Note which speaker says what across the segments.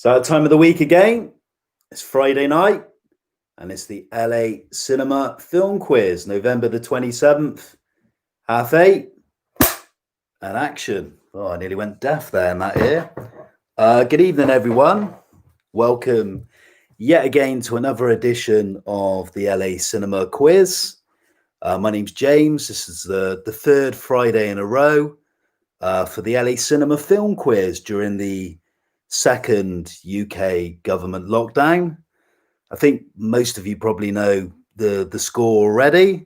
Speaker 1: So that time of the week again, it's Friday night, and it's the LA Cinema Film Quiz, November the 27th, 8:30, and action. Oh, I nearly went deaf there in that ear. Good evening, everyone. Welcome yet again to another edition of the LA Cinema Quiz. My name's James. This is the third Friday in a row for the LA Cinema Film Quiz during the second UK government lockdown. I think most of you probably know the score already.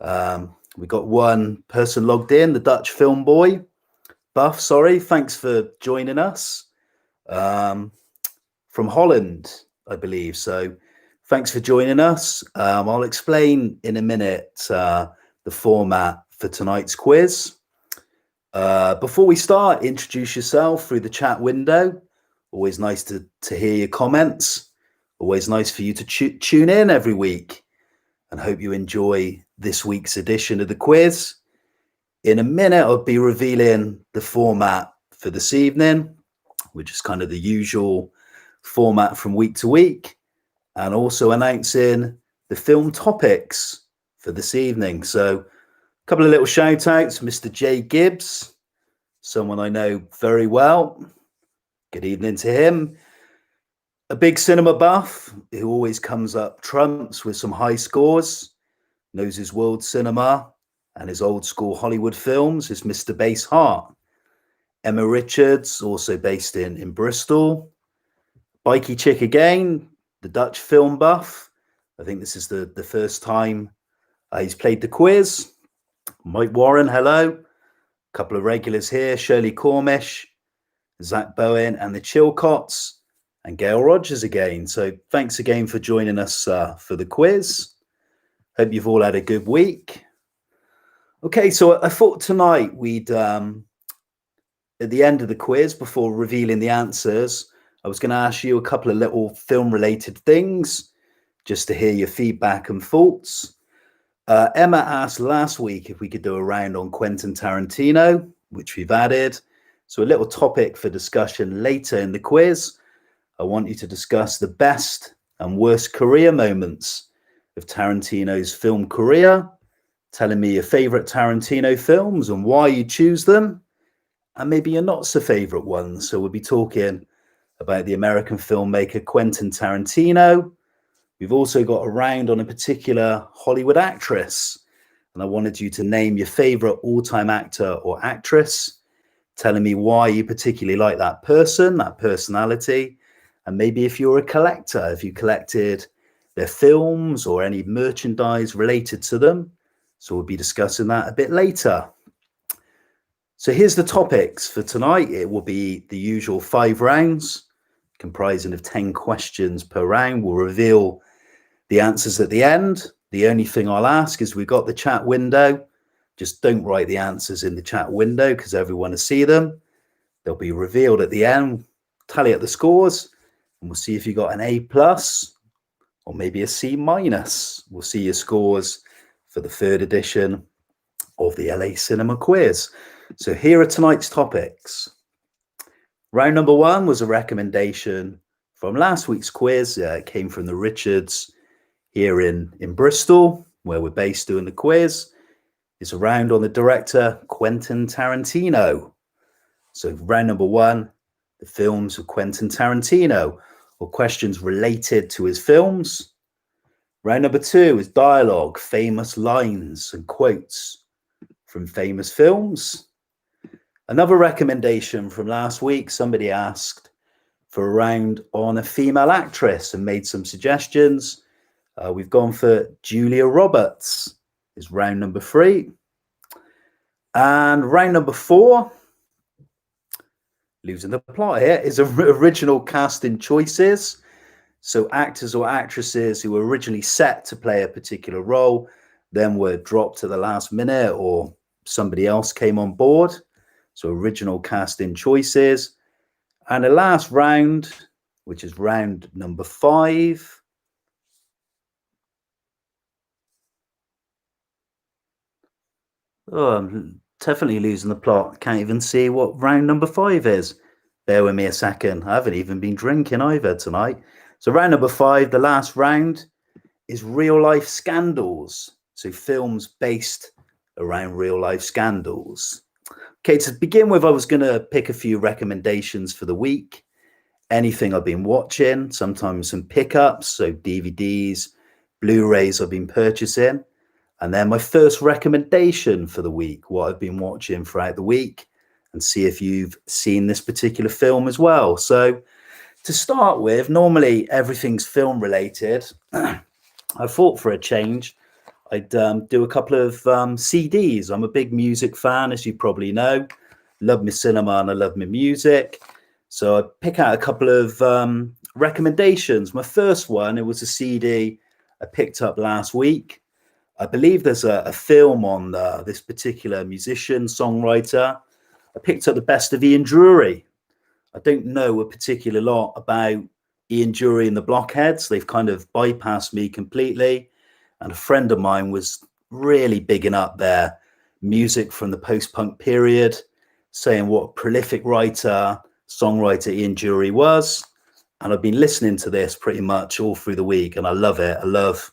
Speaker 1: We got one person logged in, the Dutch film boy. Buff, sorry, thanks for joining us. From Holland, I believe. So thanks for joining us. I'll explain in a minute the format for tonight's quiz. Before we start, introduce yourself through the chat window. Always nice to hear your comments. Always nice for you to tune in every week, and hope you enjoy this week's edition of the quiz. In a minute, I'll be revealing the format for this evening, which is kind of the usual format from week to week, and also announcing the film topics for this evening. So a couple of little shout outs. Mr. Jay Gibbs, someone I know very well. Good evening to him. A big cinema buff who always comes up trumps with some high scores, knows his world cinema and his old school Hollywood films, is Mr. Bass Hart. Emma Richards, also based in Bristol. Bikey chick again, the Dutch film buff. I think this is the first time he's played the quiz. Mike Warren, hello. A couple of regulars here, Shirley Cormish, Zach Bowen and the Chilcotts, and Gail Rogers again. So thanks again for joining us for the quiz. Hope you've all had a good week. Okay, so I thought tonight we'd, at the end of the quiz, before revealing the answers, I was going to ask you a couple of little film-related things, just to hear your feedback and thoughts. Emma asked last week if we could do a round on Quentin Tarantino, which we've added. So a little topic for discussion later in the quiz. I want you to discuss the best and worst career moments of Tarantino's film career, telling me your favorite Tarantino films and why you choose them, and maybe your not so favorite ones. So we'll be talking about the American filmmaker Quentin Tarantino. We've also got a round on a particular Hollywood actress, and I wanted you to name your favorite all-time actor or actress, telling me why you particularly like that person, that personality, and maybe if you're a collector, if you collected their films or any merchandise related to them. So we'll be discussing that a bit later. So here's the topics for tonight. It will be the usual 5 rounds, comprising of 10 questions per round. We'll reveal the answers at the end. The only thing I'll ask is we've got the chat window. Just don't write the answers in the chat window because everyone will see them. They'll be revealed at the end. Tally up the scores, and we'll see if you got an A+ or maybe a C-. We'll see your scores for the third edition of the LA Cinema Quiz. So here are tonight's topics. Round number 1 was a recommendation from last week's quiz. It came from the Richards here in Bristol, where we're based doing the quiz. It's a round on the director Quentin Tarantino. So round number 1, the films of Quentin Tarantino, or questions related to his films. Round number 2 is dialogue, famous lines and quotes from famous films. Another recommendation from last week, somebody asked for a round on a female actress and made some suggestions. We've gone for Julia Roberts, is round number 3. And round number 4, losing the plot here, is original casting choices. So actors or actresses who were originally set to play a particular role, then were dropped to the last minute or somebody else came on board. So original casting choices. And the last round, which is round number 5, oh, I'm definitely losing the plot. Can't even see what round number 5 is. Bear with me a second. I haven't even been drinking either tonight. So round number 5, the last round, is real life scandals. So films based around real life scandals. Okay, to begin with, I was going to pick a few recommendations for the week. Anything I've been watching, sometimes some pickups, so DVDs, Blu-rays I've been purchasing. And then my first recommendation for the week, what I've been watching throughout the week, and see if you've seen this particular film as well. So to start with, normally everything's film related. I thought for a change, I'd do a couple of CDs. I'm a big music fan, as you probably know. Love my cinema and I love my music. So I pick out a couple of recommendations. My first one, it was a CD I picked up last week. I believe there's a film on this particular musician, songwriter. I picked up the best of Ian Drury. I don't know a particular lot about Ian Drury and the Blockheads. They've kind of bypassed me completely. And a friend of mine was really bigging up their music from the post-punk period, saying what a prolific writer, songwriter Ian Drury was. And I've been listening to this pretty much all through the week, and I love it. I love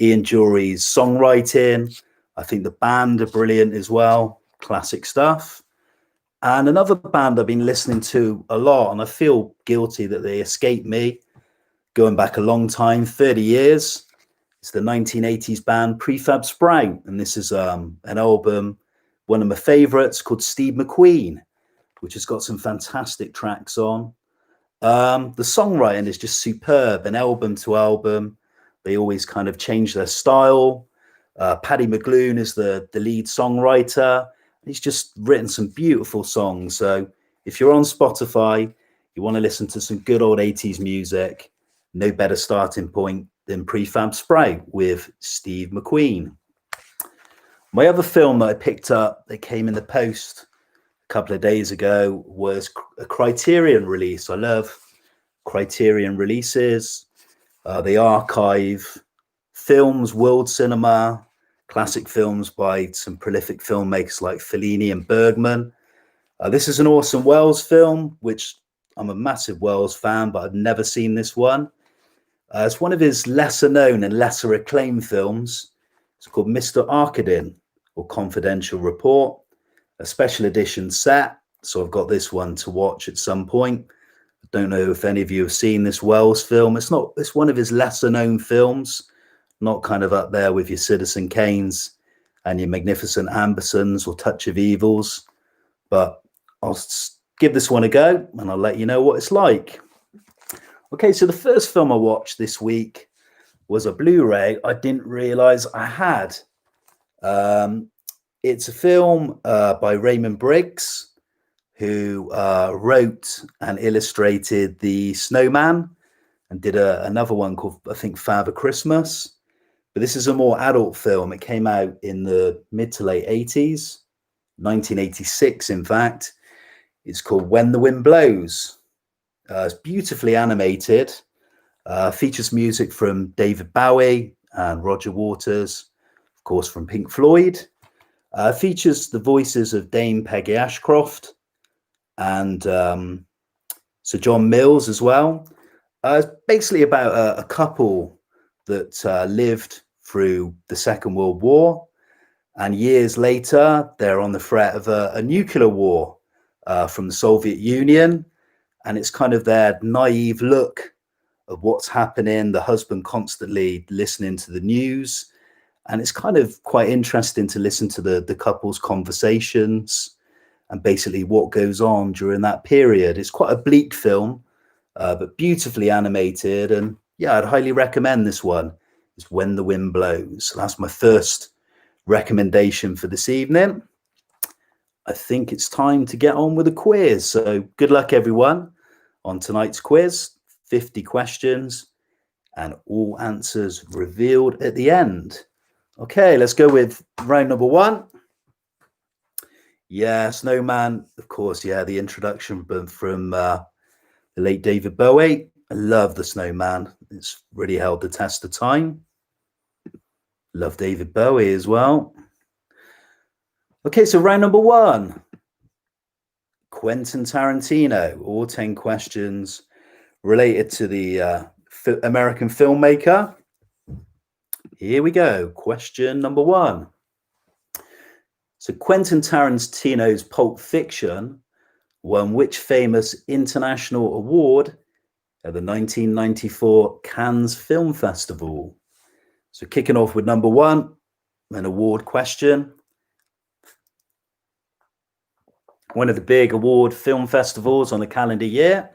Speaker 1: Ian Drury's songwriting. I think the band are brilliant as well. Classic stuff. And another band I've been listening to a lot, and I feel guilty that they escaped me, going back a long time, 30 years. It's the 1980s band Prefab Sprout. And this is an album, one of my favorites, called Steve McQueen, which has got some fantastic tracks on. The songwriting is just superb, and album to album. They always kind of change their style. Paddy McGloon is the lead songwriter. He's just written some beautiful songs. So if you're on Spotify, you want to listen to some good old 80s music, no better starting point than Prefab Sprout with Steve McQueen. My other film that I picked up that came in the post a couple of days ago was a Criterion release. I love Criterion releases. They archive films, world cinema, classic films by some prolific filmmakers like Fellini and Bergman. This is an Orson Welles film, which I'm a massive Welles fan, but I've never seen this one. It's one of his lesser known and lesser acclaimed films. It's called Mr. Arkadin, or Confidential Report, a special edition set. So I've got this one to watch at some point. I don't know if any of you have seen this Welles film. It's one of his lesser known films, not kind of up there with your Citizen Kanes and your Magnificent Ambersons or Touch of Evils, but I'll give this one a go and I'll let you know what it's like. Okay, so the first film I watched this week was a Blu-ray I didn't realize I had. It's a film by Raymond Briggs, who wrote and illustrated The Snowman and did another one called, I think, Father Christmas. But this is a more adult film. It came out in the mid to late 80s, 1986, in fact. It's called When the Wind Blows. It's beautifully animated, features music from David Bowie and Roger Waters, of course, from Pink Floyd. Features the voices of Dame Peggy Ashcroft and Sir John Mills as well. It's basically about a couple that lived through the Second World War, and years later they're on the threat of a nuclear war from the Soviet Union, and it's kind of their naive look of what's happening, the husband constantly listening to the news, and it's kind of quite interesting to listen to the couple's conversations and basically what goes on during that period. It's quite a bleak film, but beautifully animated, and yeah, I'd highly recommend this one. It's When the Wind Blows. That's my first recommendation for this evening. I think it's time to get on with the quiz. So good luck, everyone, on tonight's quiz. 50 questions and all answers revealed at the end. Okay, let's go with round number 1. Yeah, Snowman, of course. Yeah, the introduction from the late David Bowie. I love the Snowman. It's really held the test of time. Love David Bowie as well. Okay, so round number 1. Quentin Tarantino, all 10 questions related to the American filmmaker. Here we go. Question number 1. So Quentin Tarantino's Pulp Fiction won which famous international award at the 1994 Cannes Film Festival? So kicking off with number 1, an award question. One of the big award film festivals on the calendar year.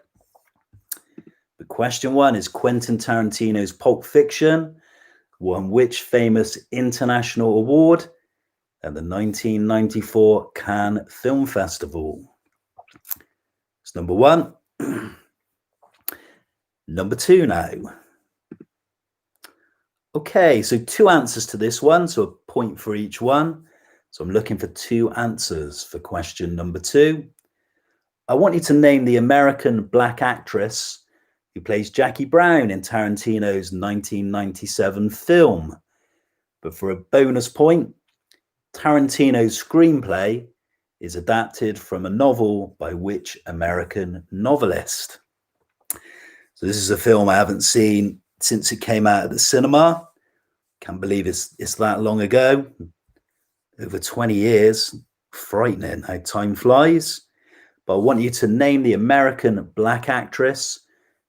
Speaker 1: The question 1 is Quentin Tarantino's Pulp Fiction won which famous international award at the 1994 Cannes Film Festival? It's number 1. Number 2 now. Okay, so 2 answers to this one, so a point for each one. So I'm looking for 2 answers for question number 2. I want you to name the American black actress who plays Jackie Brown in Tarantino's 1997 film. But for a bonus point, Tarantino's screenplay is adapted from a novel by which American novelist? So this is a film I haven't seen since it came out at the cinema. Can't believe it's that long ago. Over 20 years. Frightening how time flies. But I want you to name the American black actress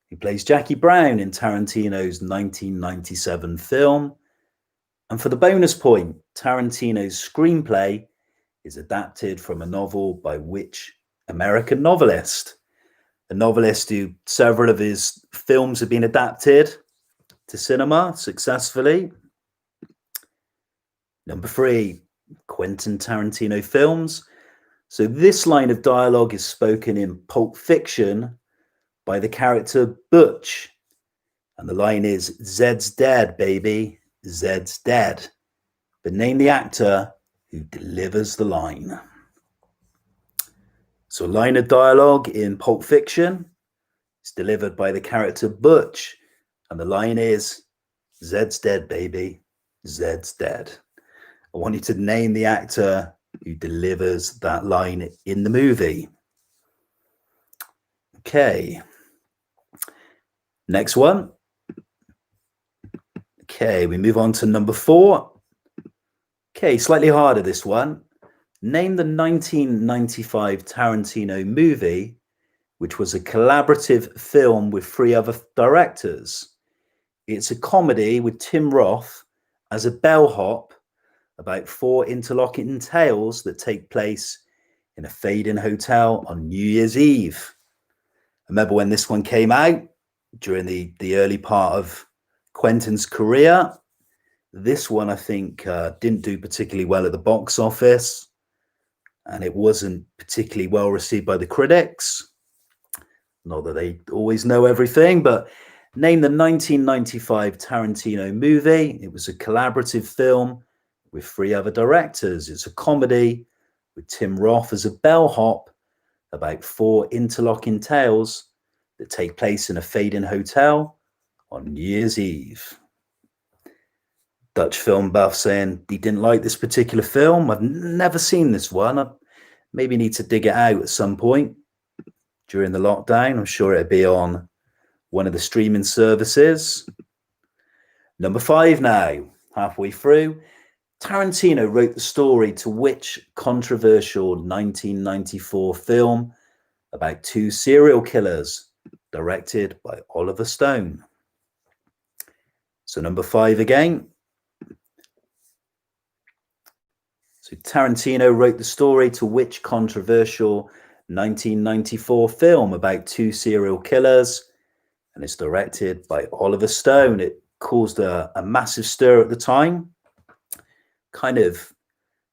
Speaker 1: who plays Jackie Brown in Tarantino's 1997 film. And for the bonus point, Tarantino's screenplay is adapted from a novel by which American novelist? A novelist who several of his films have been adapted to cinema successfully. Number 3, Quentin Tarantino films. So this line of dialogue is spoken in Pulp Fiction by the character Butch. And the line is, Zed's dead, baby. Zed's dead. But name the actor who delivers the line. So a line of dialogue in Pulp Fiction is delivered by the character Butch. And the line is, Zed's dead, baby. Zed's dead. I want you to name the actor who delivers that line in the movie. Okay. Next one. Okay, we move on to number 4. Okay, slightly harder this one. Name the 1995 Tarantino movie, which was a collaborative film with 3 other directors. It's a comedy with Tim Roth as a bellhop about 4 interlocking tales that take place in a fade-in hotel on New Year's Eve. I remember when this one came out during the early part of Quentin's career. This one, I think, didn't do particularly well at the box office, and it wasn't particularly well received by the critics. Not that they always know everything, but name the 1995 Tarantino movie. It was a collaborative film with 3 other directors. It's a comedy with Tim Roth as a bellhop about 4 interlocking tales that take place in a fade-in hotel on New Year's Eve. Dutch film buff saying he didn't like this particular film. I've never seen this one. I maybe need to dig it out at some point during the lockdown. I'm sure it'll be on one of the streaming services. Number 5 now, halfway through. Tarantino wrote the story to which controversial 1994 film about 2 serial killers, directed by Oliver Stone? So number 5 again. So Tarantino wrote the story to which controversial 1994 film about 2 serial killers, and it's directed by Oliver Stone. It caused a massive stir at the time. Kind of,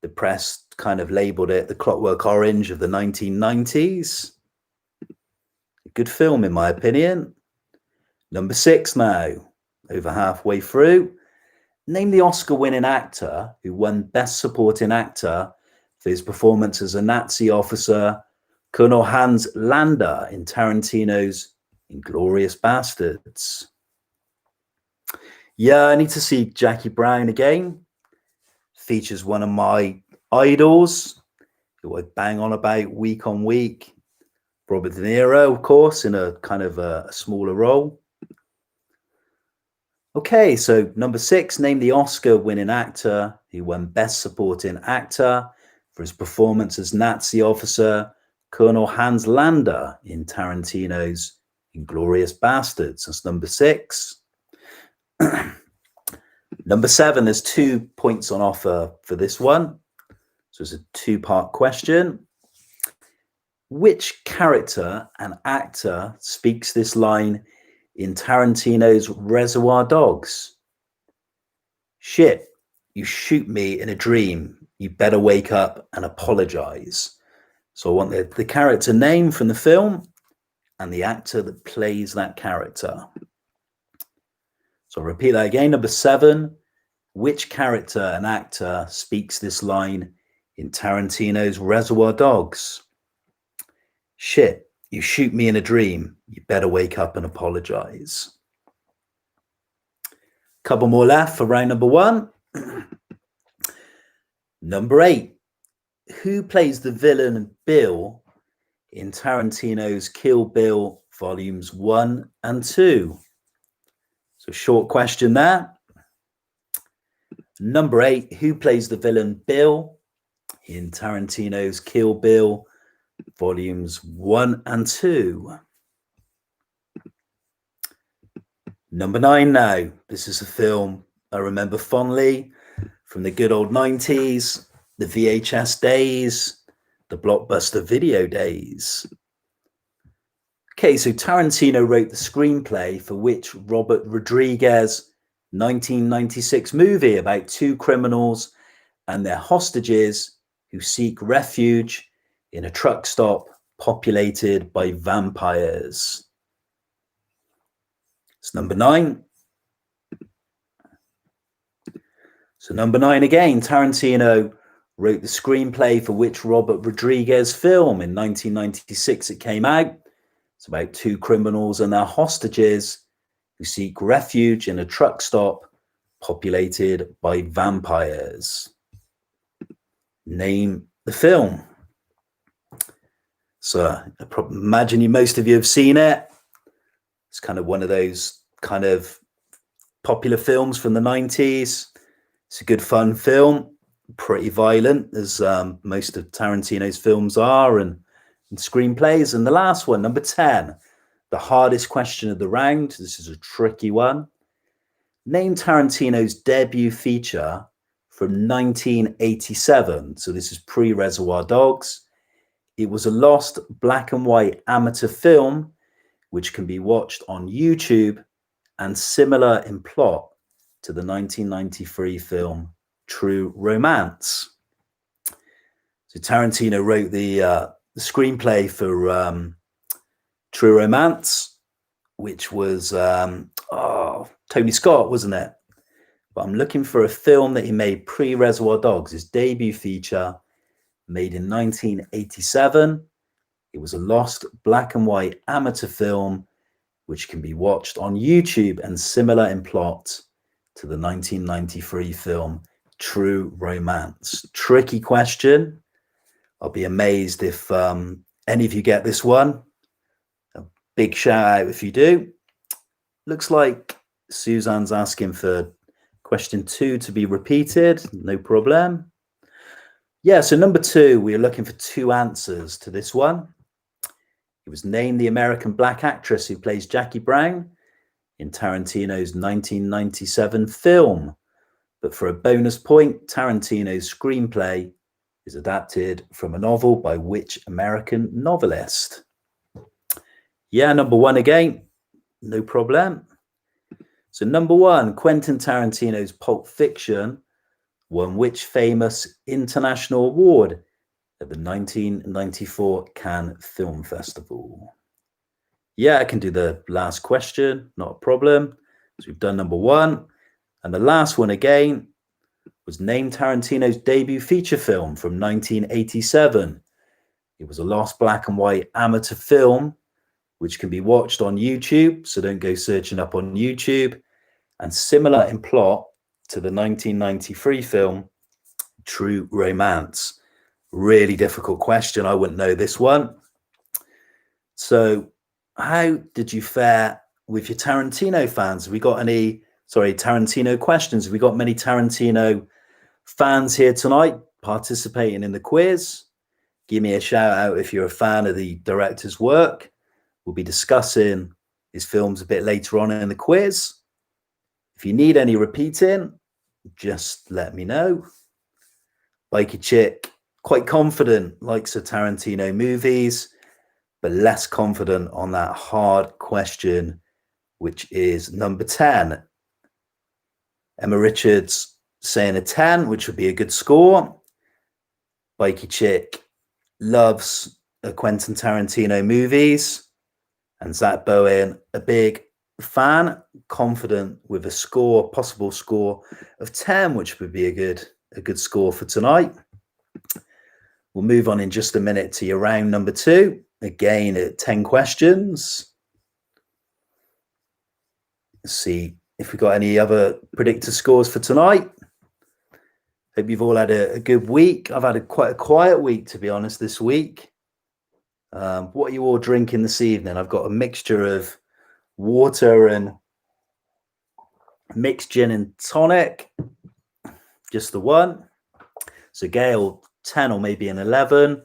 Speaker 1: the press kind of labeled it the Clockwork Orange of the 1990s. A good film, in my opinion. Number 6 now, over halfway through. Name the Oscar-winning actor who won Best Supporting Actor for his performance as a Nazi officer, Colonel Hans Landa, in Tarantino's Inglourious Bastards. Yeah, I need to see Jackie Brown again. Features one of my idols who I bang on about week on week. Robert De Niro, of course, in a kind of a smaller role. Okay, so number 6, name the Oscar-winning actor who won Best Supporting Actor for his performance as Nazi officer Colonel Hans Landa in Tarantino's Inglourious Basterds. That's number 6. Number 7, there's 2 points on offer for this one. So it's a 2-part question. Which character and actor speaks this line in Tarantino's Reservoir Dogs? Shit, you shoot me in a dream. You better wake up and apologize. So I want the character name from the film and the actor that plays that character. So I'll repeat that again. Number 7, which character and actor speaks this line in Tarantino's Reservoir Dogs? Shit, you shoot me in a dream. You better wake up and apologize. Couple more left for round number 1. Number 8, who plays the villain Bill in Tarantino's Kill Bill volumes 1 and 2? So short question there. Number 8, who plays the villain Bill in Tarantino's Kill Bill volumes 1 and 2? Number 9 now. This is a film I remember fondly from the good old 90s, the VHS days, the blockbuster video days. Okay, so Tarantino wrote the screenplay for which Robert Rodriguez 1996 movie about 2 criminals and their hostages who seek refuge in a truck stop populated by vampires. It's number 9. So number 9 again, Tarantino wrote the screenplay for which Robert Rodriguez film in 1996 it came out. It's about 2 criminals and their hostages who seek refuge in a truck stop populated by vampires. Name the film. So I imagine most of you have seen it. It's kind of one of those kind of popular films from the 90s. It's a good fun film, pretty violent as most of Tarantino's films are and screenplays. And the last one, number 10, the hardest question of the round. This is a tricky one. Name Tarantino's debut feature from 1987. So this is pre-Reservoir Dogs. It was a lost black and white amateur film, which can be watched on YouTube and similar in plot to the 1993 film True Romance. So Tarantino wrote the screenplay for True Romance, which was Tony Scott, wasn't it? But I'm looking for a film that he made pre-Reservoir Dogs, his debut feature, made in 1987. It was a lost black and white amateur film, which can be watched on YouTube and similar in plot to the 1993 film True Romance. Tricky question. I'll be amazed if any of you get this one. A big shout out if you do. Looks like Suzanne's asking for question 2 to be repeated. No problem. Yeah, so number 2, we are looking for 2 answers to this one. It was named the American black actress who plays Jackie Brown in Tarantino's 1997 film. But for a bonus point, Tarantino's screenplay is adapted from a novel by which American novelist? Yeah, number 1 again. No problem. So number 1, Quentin Tarantino's Pulp Fiction won which famous international award at the 1994 Cannes Film Festival? Yeah, I can do the last question, not a problem. So we've done number 1. And the last one again was named Tarantino's debut feature film from 1987. It was a lost black and white amateur film, which can be watched on YouTube. So don't go searching up on YouTube. And similar in plot to the 1993 film True Romance. Really difficult question. I wouldn't know this one. So, how did you fare with your Tarantino fans? Have we got any, Tarantino questions? Have we got many Tarantino fans here tonight participating in the quiz? Give me a shout out if you're a fan of the director's work. We'll be discussing his films a bit later on in the quiz. If you need any repeating, just let me know. Biker Chick, quite confident, likes the Tarantino movies, but less confident on that hard question, which is number 10. Emma Richards saying a 10, which would be a good score. Biker Chick loves Quentin Tarantino movies, and Zach Bowen, a big fan, confident with a score, possible score of 10, which would be a good score for tonight. We'll move on in just a minute to your round number 2. Again, at 10 questions. Let's see if we've got any other predictor scores for tonight. Hope you've all had a good week. I've had quite a quiet week, to be honest, this week. What are you all drinking this evening? I've got a mixture of water and mixed gin and tonic. Just the one. So Gail, 10 or maybe an 11.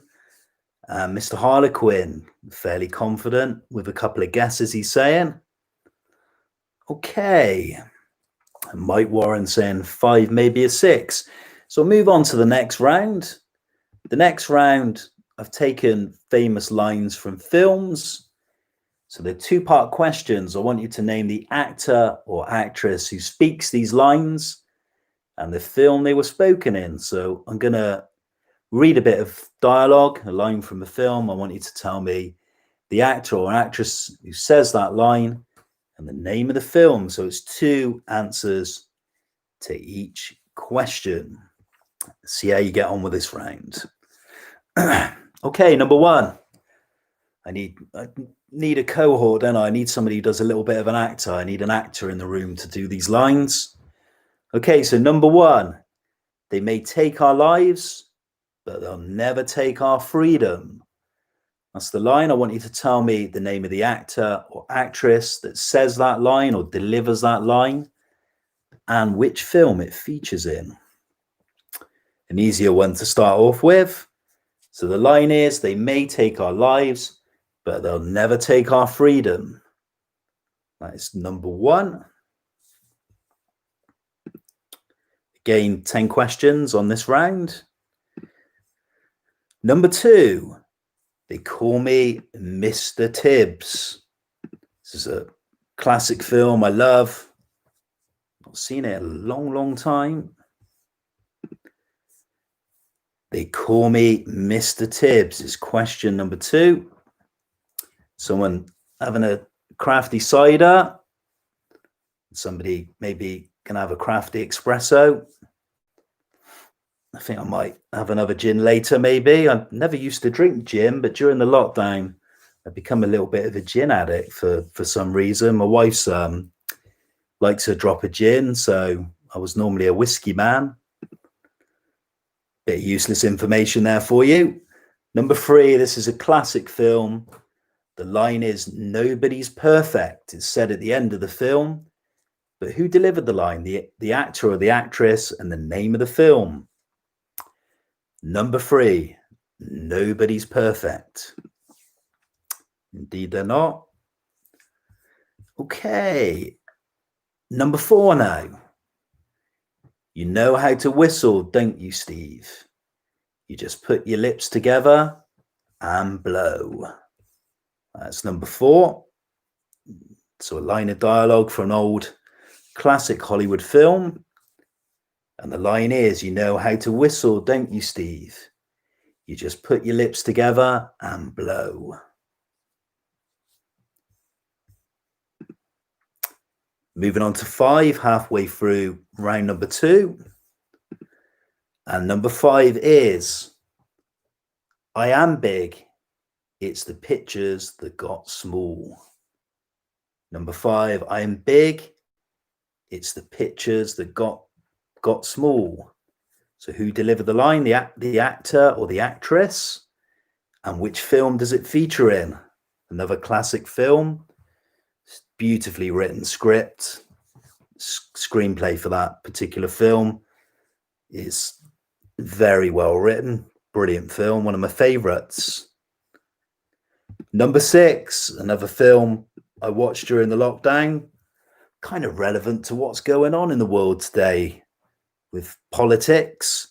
Speaker 1: Mr. Harlequin, fairly confident with a couple of guesses he's saying. Okay. Mike Warren saying 5, maybe a 6. So I'll move on to the next round. The next round, I've taken famous lines from films. So they're 2-part questions. I want you to name the actor or actress who speaks these lines and the film they were spoken in. So I'm going to read a bit of dialogue, a line from the film. I want you to tell me the actor or actress who says that line and the name of the film. So it's 2 answers to each question. Let's see how you get on with this round. Okay, number 1. I need a cohort, don't I? I need somebody who does a little bit of an actor. I need an actor in the room to do these lines. Okay, so number 1. They may take our lives, but they'll never take our freedom. That's the line. I want you to tell me the name of the actor or actress that says that line or delivers that line and which film it features in. An easier one to start off with. So the line is, they may take our lives, but they'll never take our freedom. That is number 1. Again, 10 questions on this round. Number 2, they call me Mr. Tibbs. This is a classic film I love. Not seen it in a long, long time. They call me Mr. Tibbs is question number 2. Someone having a crafty cider. Somebody maybe can have a crafty espresso. I think I might have another gin later, maybe. I never used to drink gin, but during the lockdown, I've become a little bit of a gin addict for some reason. My wife's likes a drop of gin, so I was normally a whiskey man. Bit of useless information there for you. Number 3, this is a classic film. The line is, nobody's perfect. It's said at the end of the film. But who delivered the line? The actor or the actress and the name of the film. Number 3, nobody's perfect. Indeed, they're not. Okay. Number 4 now. You know how to whistle, don't you, Steve? You just put your lips together and blow. That's number 4. So a line of dialogue for an old classic Hollywood film. And the line is, you know how to whistle, don't you, Steve? You just put your lips together and blow. Moving on to 5, halfway through round number 2. And number 5 is, I am big. It's the pictures that got small. Number 5, I am big. It's the pictures that got small. So who delivered the line? The actor or the actress? And which film does it feature in? another classic film. Beautifully written script. Screenplay for that particular film is very well written. Brilliant film. One of my favorites. Number 6, another film I watched during the lockdown. Kind of relevant to what's going on in the world today with politics.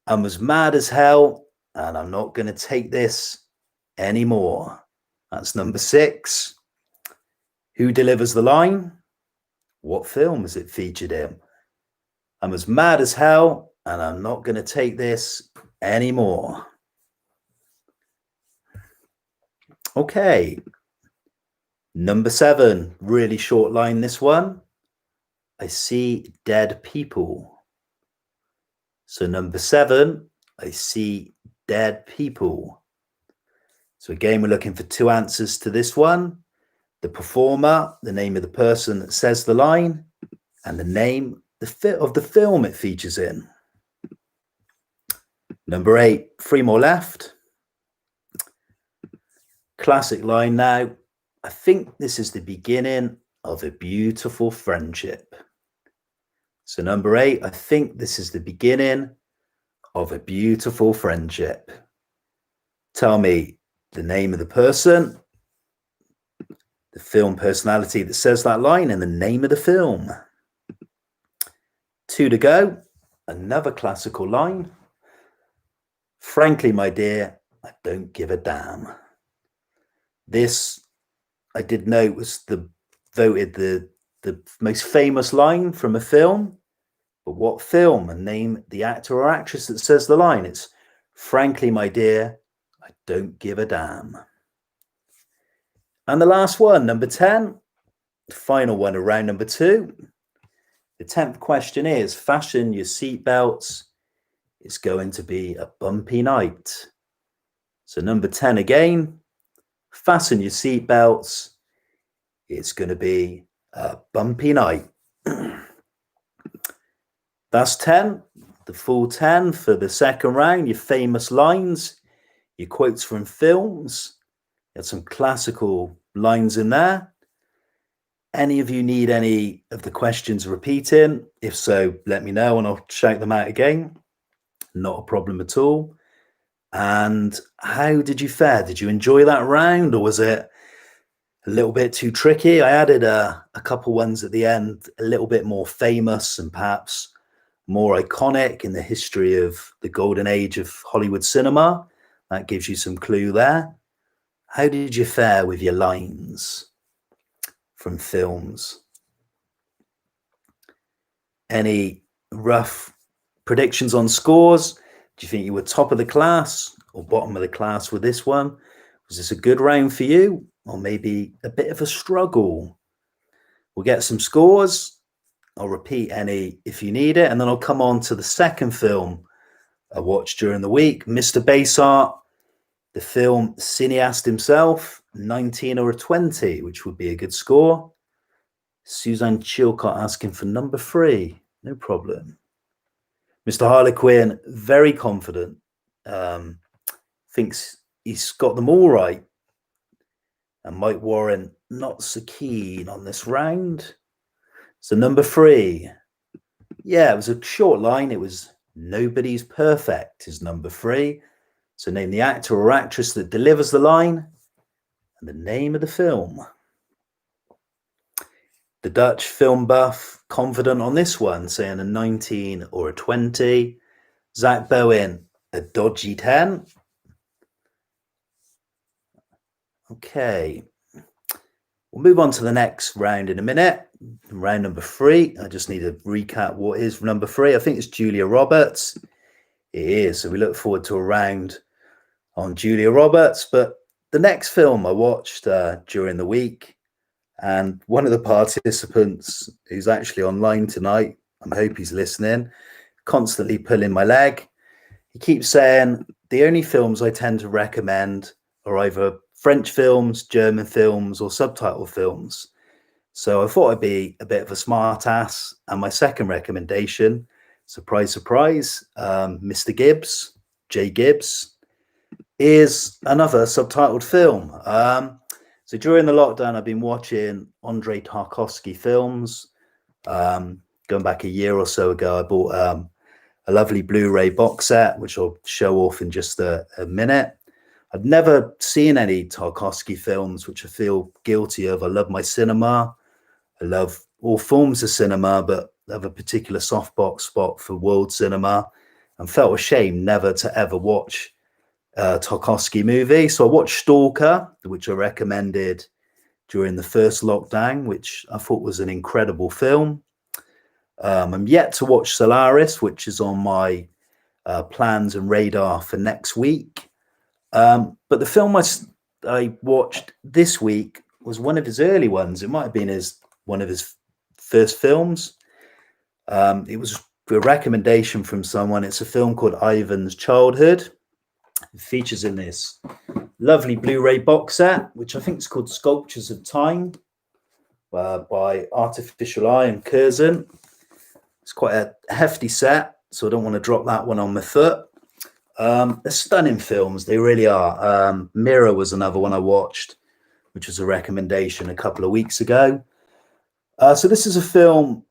Speaker 1: I'm as mad as hell, and I'm not going to take this anymore. That's number 6. Who delivers the line? What film is it featured in? I'm as mad as hell, and I'm not going to take this anymore. Okay. Number 7, really short line, this one. I see dead people. So number 7, I see dead people. So again, we're looking for 2 answers to this one. The performer, the name of the person that says the line, and the name of the film it features in. Number 8, 3 more left. Classic line now. I think this is the beginning of a beautiful friendship. So number 8, I think this is the beginning of a beautiful friendship. Tell me the name of the person, the film personality that says that line, and the name of the film. 2 to go. Another classical line. Frankly, my dear, I don't give a damn. This, I did note, was voted the most famous line from a film. But what film? And name the actor or actress that says the line. It's, frankly, my dear, I don't give a damn. And the last one, number 10, the final one of round number 2. The 10th question is, fasten your seatbelts. It's going to be a bumpy night. So number 10 again, fasten your seatbelts. It's going to be a bumpy night. That's 10, the full 10 for the second round. Your famous lines, your quotes from films. You had some classical lines in there. Any of you need any of the questions repeating? If so, let me know and I'll shout them out again. Not a problem at all. And how did you fare? Did you enjoy that round, or was it a little bit too tricky? I added a couple ones at the end, a little bit more famous and perhaps more iconic in the history of the golden age of Hollywood cinema. That gives you some clue there. How did you fare with your lines from films? Any rough predictions on scores? Do you think you were top of the class or bottom of the class with this one? Was this a good round for you, or maybe a bit of a struggle? We'll get some scores. I'll repeat any if you need it, and then I'll come on to the second film I watched during the week, Mr. Baysart, the film cineast himself, 19 or a 20, which would be a good score. Suzanne Chilcott asking for number 3, no problem. Mr. Harlequin, very confident, thinks he's got them all right. And Mike Warren, not so keen on this round. So number 3, yeah, it was a short line. It was nobody's perfect is number 3. So name the actor or actress that delivers the line and the name of the film. The Dutch film buff, confident on this one, saying a 19 or a 20. Zach Bowen, a dodgy 10. Okay. We'll move on to the next round in a minute. Round number 3. I just need to recap what is number 3. I think it's Julia Roberts. It is. So we look forward to a round on Julia Roberts. But the next film I watched during the week, and one of the participants who's actually online tonight, I hope he's listening, constantly pulling my leg. He keeps saying the only films I tend to recommend are either French films, German films, or subtitle films. So I thought I'd be a bit of a smart ass. And my second recommendation, surprise, surprise, Mr. Gibbs, J. Gibbs, is another subtitled film. So during the lockdown, I've been watching Andrei Tarkovsky films. Going back a year or so ago, I bought a lovely Blu-ray box set, which I'll show off in just a minute. I've never seen any Tarkovsky films, which I feel guilty of. I love my cinema. I love all forms of cinema, but I have a particular softbox spot for world cinema, and felt ashamed never to ever watch a Tarkovsky movie. So I watched Stalker, which I recommended during the first lockdown, which I thought was an incredible film. I'm yet to watch Solaris, which is on my plans and radar for next week. But the film I watched this week was one of his early ones. It might have been one of his first films. It was a recommendation from someone. It's a film called Ivan's Childhood. It features in this lovely Blu-ray box set, which I think is called Sculptures of Time by Artificial Eye and Curzon. It's quite a hefty set, so I don't want to drop that one on my foot. They're stunning films. They really are. Mirror was another one I watched, which was a recommendation a couple of weeks ago. So this is a film.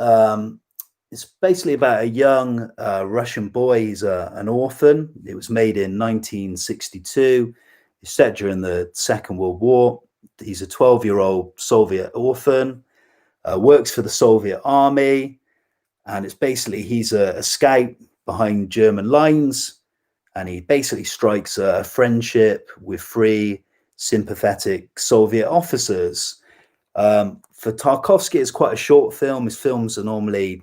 Speaker 1: It's basically about a young Russian boy. He's an orphan. It was made in 1962. It's set during the Second World War. He's a 12-year-old Soviet orphan, works for the Soviet army. And it's basically, he's a scout behind German lines, and he basically strikes a friendship with three sympathetic Soviet officers. For Tarkovsky, it's quite a short film. His films are normally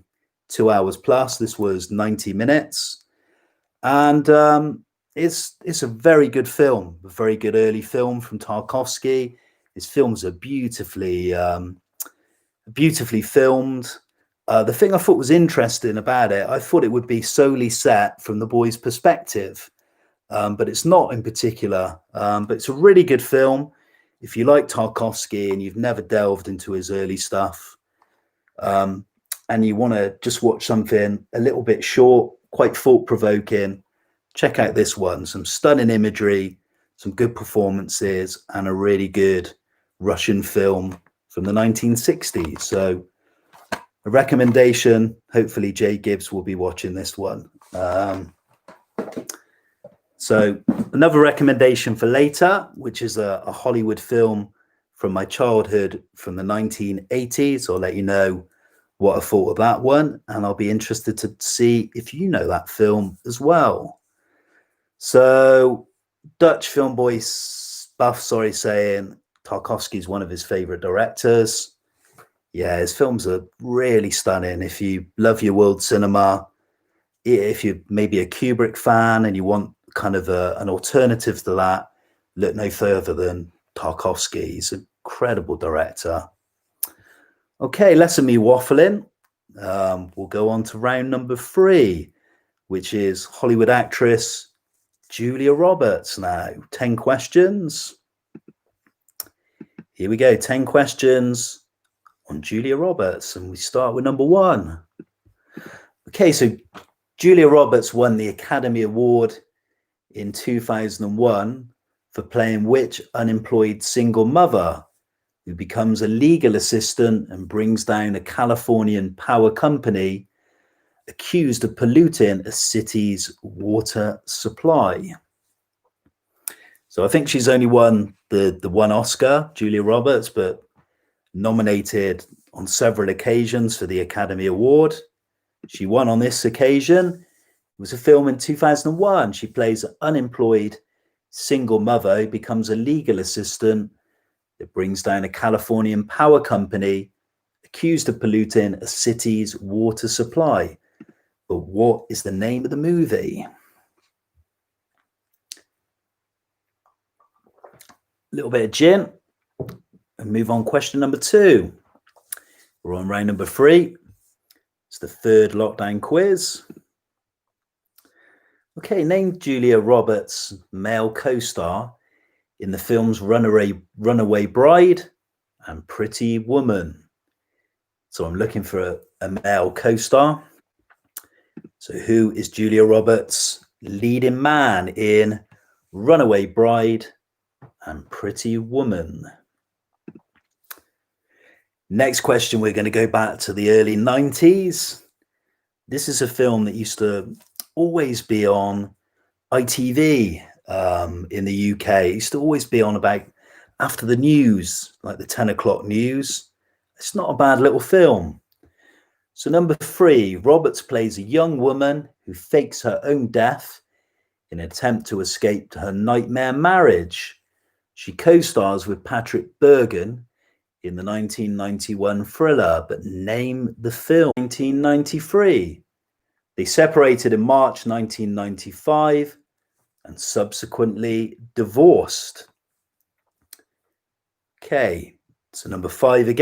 Speaker 1: 2 hours plus. This was 90 minutes. And it's a very good film, a very good early film from Tarkovsky. His films are beautifully filmed. The thing I thought was interesting about it, I thought it would be solely set from the boy's perspective, but it's not in particular. But it's a really good film. If you like Tarkovsky and you've never delved into his early stuff, and you want to just watch something a little bit short, quite thought-provoking, check out this one. Some stunning imagery, some good performances, and a really good Russian film from the 1960s. So a recommendation. Hopefully Jay Gibbs will be watching this one. So another recommendation for later, which is a Hollywood film from my childhood from the 1980s. I'll let you know what I thought of that one, and I'll be interested to see if you know that film as well. So Dutch film boy Buff, saying Tarkovsky is one of his favorite directors. Yeah, his films are really stunning. If you love your world cinema, if you're maybe a Kubrick fan and you want kind of an alternative to that, look no further than Tarkovsky. He's an incredible director. Okay, less of me waffling. We'll go on to round number 3, which is Hollywood actress Julia Roberts now. 10 questions. Here we go, 10 questions on Julia Roberts, and we start with number 1. Okay, so Julia Roberts won the Academy Award in 2001 for playing which unemployed single mother who becomes a legal assistant and brings down a Californian power company accused of polluting a city's water supply? So I think she's only won the one Oscar, Julia Roberts, but nominated on several occasions for the Academy Award. She won on this occasion. It was a film in 2001. She plays an unemployed single mother who becomes a legal assistant that brings down a Californian power company accused of polluting a city's water supply. But what is the name of the movie? A little bit of gin and move on. Question number 2. We're on round number 3. It's the third lockdown quiz. Okay, name Julia Roberts' male co-star in the films Runaway Bride and Pretty Woman. So I'm looking for a male co-star. So who is Julia Roberts' leading man in Runaway Bride and Pretty Woman? Next question, we're going to go back to the early 90s. This is a film that used to always be on ITV in the UK. It used to always be on about after the news, like the 10 o'clock news. It's not a bad little film. So number 3, Roberts plays a young woman who fakes her own death in an attempt to escape her nightmare marriage. She co-stars with Patrick Bergen in the 1991 thriller, but name the film. 1993. They separated in March 1995 and subsequently divorced. Okay, so number 5 again.